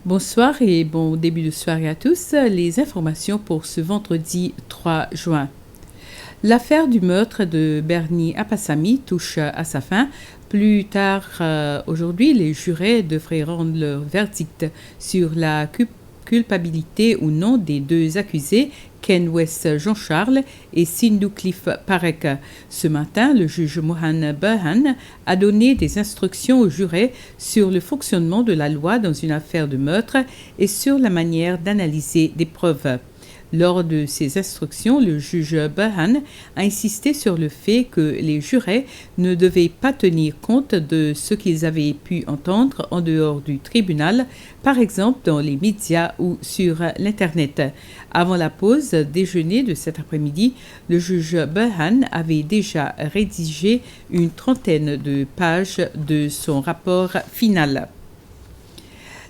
Bonsoir et bon début de soirée à tous. Les informations pour ce vendredi 3 juin. L'affaire du meurtre de Bernie Apassamy touche à sa fin. Plus tard aujourd'hui, les jurés devraient rendre leur verdict sur la culpabilité ou non des deux accusés, Ken West Jean-Charles et Sindhu Cliff Parek. Ce matin, le juge Mohan Behan a donné des instructions aux jurés sur le fonctionnement de la loi dans une affaire de meurtre et sur la manière d'analyser des preuves. Lors de ces instructions, le juge Behan a insisté sur le fait que les jurés ne devaient pas tenir compte de ce qu'ils avaient pu entendre en dehors du tribunal, par exemple dans les médias ou sur l'Internet. Avant la pause déjeuner de cet après-midi, le juge Behan avait déjà rédigé une trentaine de pages de son rapport final.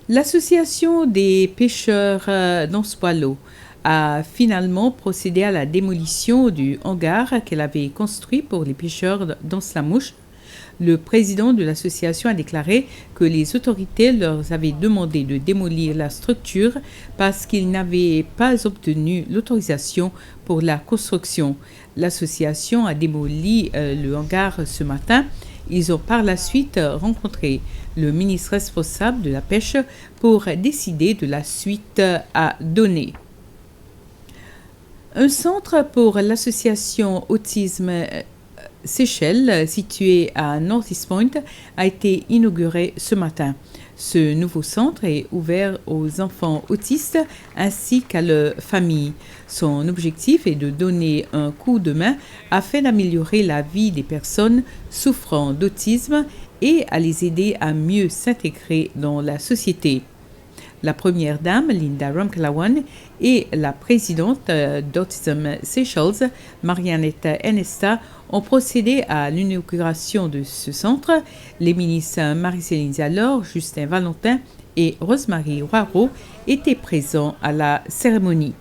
L'Association des pêcheurs d'Anspwalo a finalement procédé à la démolition du hangar qu'elle avait construit pour les pêcheurs d'Anslamouche. Le président de l'association a déclaré que les autorités leur avaient demandé de démolir la structure parce qu'ils n'avaient pas obtenu l'autorisation pour la construction. L'association a démoli le hangar ce matin. Ils ont par la suite rencontré le ministre responsable de la pêche pour décider de la suite à donner. Un centre pour l'association Autisme Seychelles, situé à North East Point, a été inauguré ce matin. Ce nouveau centre est ouvert aux enfants autistes ainsi qu'à leurs familles. Son objectif est de donner un coup de main afin d'améliorer la vie des personnes souffrant d'autisme et à les aider à mieux s'intégrer dans la société. La première dame, Linda Ramkalawan, et la présidente d'Autism Seychelles, Marianette Enesta, ont procédé à l'inauguration de ce centre. Les ministres Marie-Céline Diallo, Justin Valentin et Rosemary Roiro étaient présents à la cérémonie.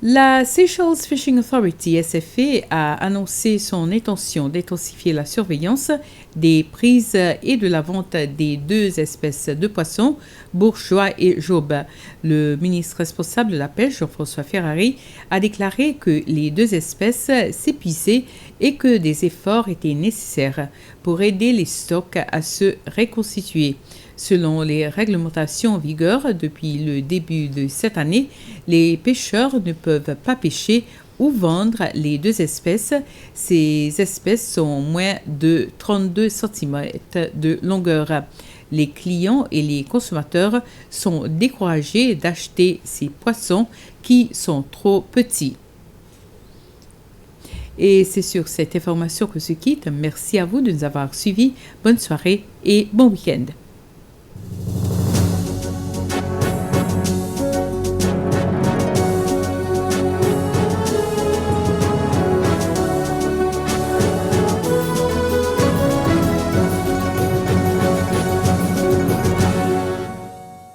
La Seychelles Fishing Authority, SFA, a annoncé son intention d'intensifier la surveillance des prises et de la vente des deux espèces de poissons, bourgeois et jaube. Le ministre responsable de la pêche, Jean-François Ferrari, a déclaré que les deux espèces s'épuisaient et que des efforts étaient nécessaires pour aider les stocks à se reconstituer. Selon les réglementations en vigueur depuis le début de cette année, les pêcheurs ne peuvent pas pêcher ou vendre les deux espèces. Ces espèces sont moins de 32 cm de longueur. Les clients et les consommateurs sont découragés d'acheter ces poissons qui sont trop petits. Et c'est sur cette information que je quitte. Merci à vous de nous avoir suivis. Bonne soirée et bon week-end.